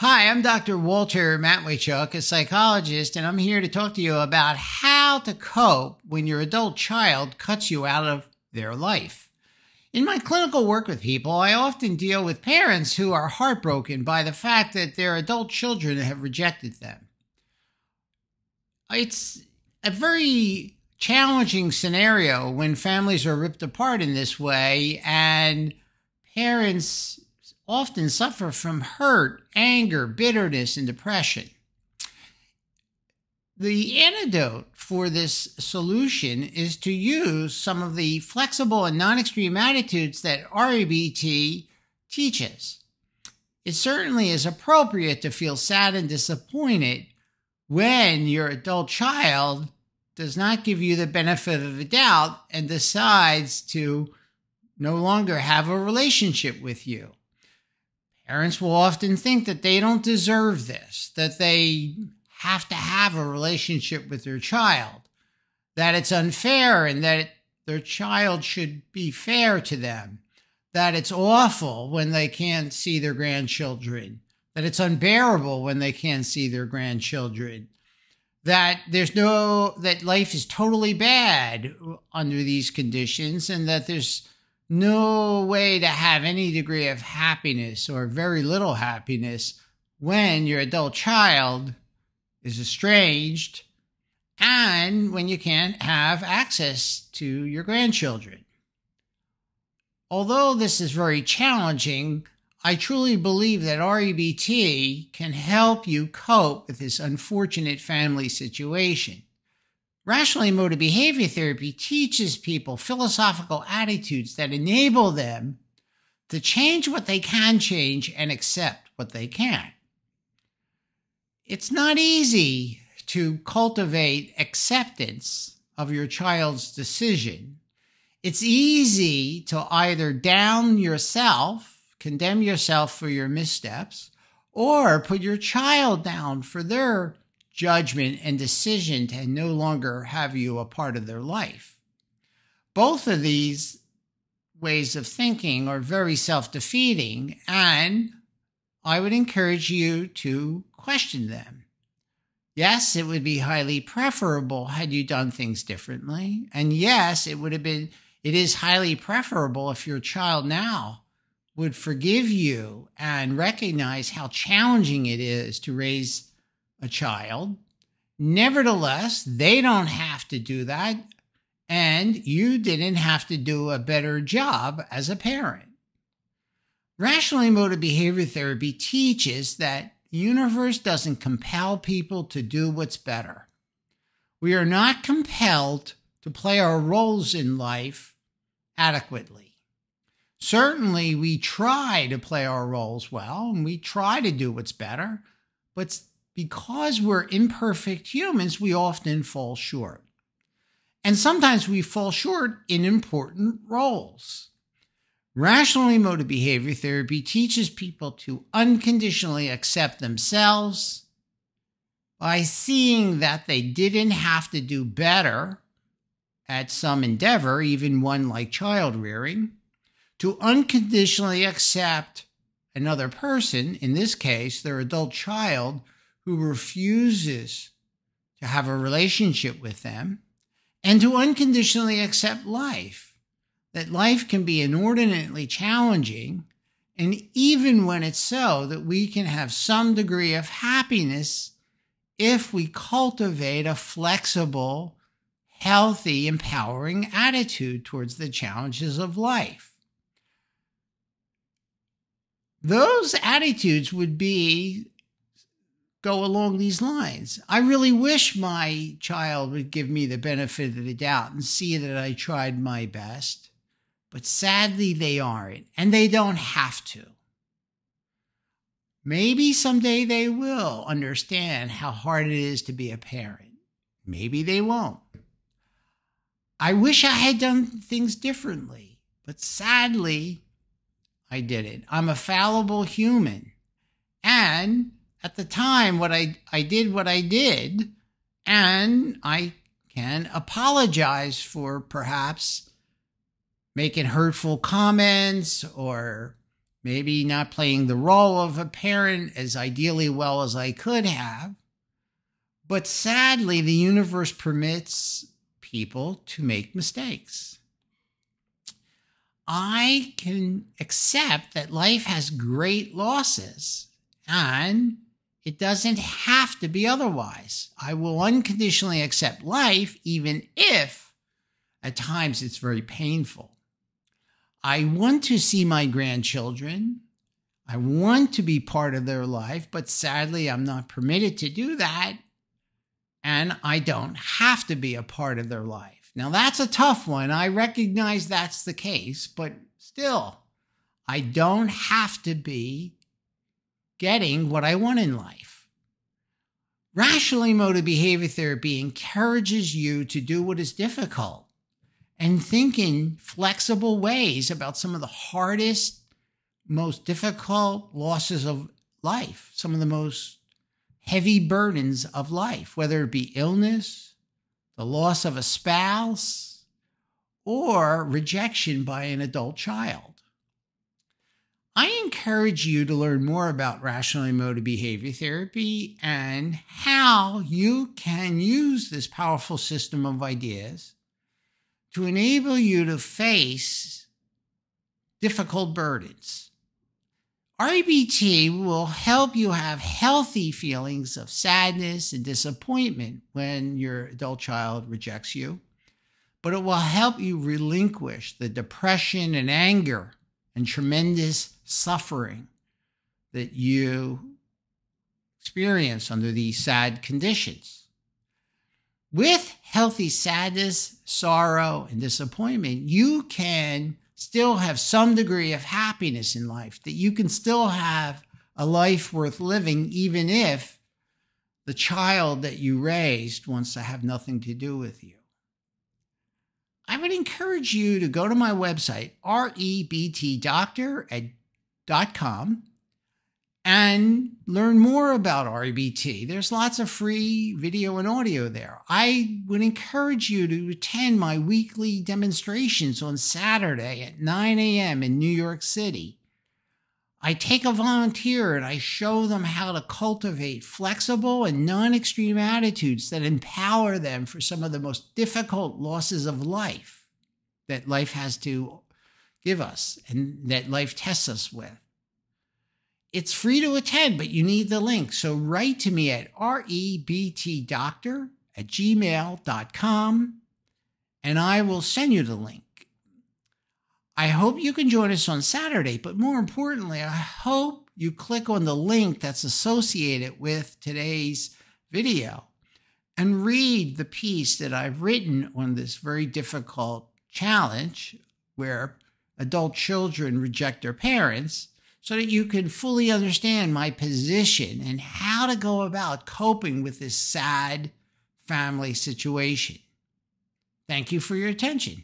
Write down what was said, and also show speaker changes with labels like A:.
A: Hi, I'm Dr. Walter Matwaychuk, a psychologist, and I'm here to talk to you about how to cope when your adult child cuts you out of their life. In my clinical work with people, I often deal with parents who are heartbroken by the fact that their adult children have rejected them. It's a very challenging scenario when families are ripped apart in this way, and parents often suffer from hurt, anger, bitterness, and depression. The antidote for this solution is to use some of the flexible and non-extreme attitudes that REBT teaches. It certainly is appropriate to feel sad and disappointed when your adult child does not give you the benefit of the doubt and decides to no longer have a relationship with you. Parents will often think that they don't deserve this, that they have to have a relationship with their child, that it's unfair and that their child should be fair to them, that it's awful when they can't see their grandchildren, that it's unbearable when they can't see their grandchildren, that that life is totally bad under these conditions, and that there's no way to have any degree of happiness or very little happiness when your adult child is estranged and when you can't have access to your grandchildren. Although this is very challenging, I truly believe that REBT can help you cope with this unfortunate family situation. Rational emotive behavior therapy teaches people philosophical attitudes that enable them to change what they can change and accept what they can't. It's not easy to cultivate acceptance of your child's decision. It's easy to either down yourself, condemn yourself for your missteps, or put your child down for their judgment and decision to no longer have you a part of their life. Both of these ways of thinking are very self-defeating, and I would encourage you to question them. Yes, it would be highly preferable had you done things differently, and yes, it is highly preferable if your child now would forgive you and recognize how challenging it is to raise a child. Nevertheless, they don't have to do that, and you didn't have to do a better job as a parent. Rational emotive behavior therapy teaches that the universe doesn't compel people to do what's better. We are not compelled to play our roles in life adequately. Certainly, we try to play our roles well, and we try to do what's better, but because we're imperfect humans, we often fall short. And sometimes we fall short in important roles. Rational emotive behavior therapy teaches people to unconditionally accept themselves by seeing that they didn't have to do better at some endeavor, even one like child rearing, to unconditionally accept another person, in this case, their adult child, who refuses to have a relationship with them, and to unconditionally accept life, that life can be inordinately challenging, and even when it's so, that we can have some degree of happiness if we cultivate a flexible, healthy, empowering attitude towards the challenges of life. Those attitudes would go along these lines. I really wish my child would give me the benefit of the doubt and see that I tried my best, but sadly they aren't, and they don't have to. Maybe someday they will understand how hard it is to be a parent. Maybe they won't. I wish I had done things differently, but sadly, I didn't. I'm a fallible human, and at the time, I did what I did, and I can apologize for perhaps making hurtful comments or maybe not playing the role of a parent as ideally well as I could have. But sadly, the universe permits people to make mistakes. I can accept that life has great losses, and it doesn't have to be otherwise. I will unconditionally accept life, even if at times it's very painful. I want to see my grandchildren. I want to be part of their life, but sadly, I'm not permitted to do that. And I don't have to be a part of their life. Now, that's a tough one. I recognize that's the case, but still, I don't have to be getting what I want in life. Rational emotive behavior therapy encourages you to do what is difficult and think in flexible ways about some of the hardest, most difficult losses of life, some of the most heavy burdens of life, whether it be illness, the loss of a spouse, or rejection by an adult child. I encourage you to learn more about rational emotive behavior therapy and how you can use this powerful system of ideas to enable you to face difficult burdens. REBT will help you have healthy feelings of sadness and disappointment when your adult child rejects you, but it will help you relinquish the depression and anger and tremendous suffering that you experience under these sad conditions. With healthy sadness, sorrow, and disappointment, you can still have some degree of happiness in life, that you can still have a life worth living, even if the child that you raised wants to have nothing to do with you. I would encourage you to go to my website, rebtdoctor.com, and learn more about REBT. There's lots of free video and audio there. I would encourage you to attend my weekly demonstrations on Saturday at 9 a.m. in New York City. I take a volunteer and I show them how to cultivate flexible and non-extreme attitudes that empower them for some of the most difficult losses of life that life has to give us and that life tests us with. It's free to attend, but you need the link. So write to me at rebtdoctor@gmail.com, and I will send you the link. I hope you can join us on Saturday, but more importantly, I hope you click on the link that's associated with today's video and read the piece that I've written on this very difficult challenge where adult children reject their parents, so that you can fully understand my position and how to go about coping with this sad family situation. Thank you for your attention.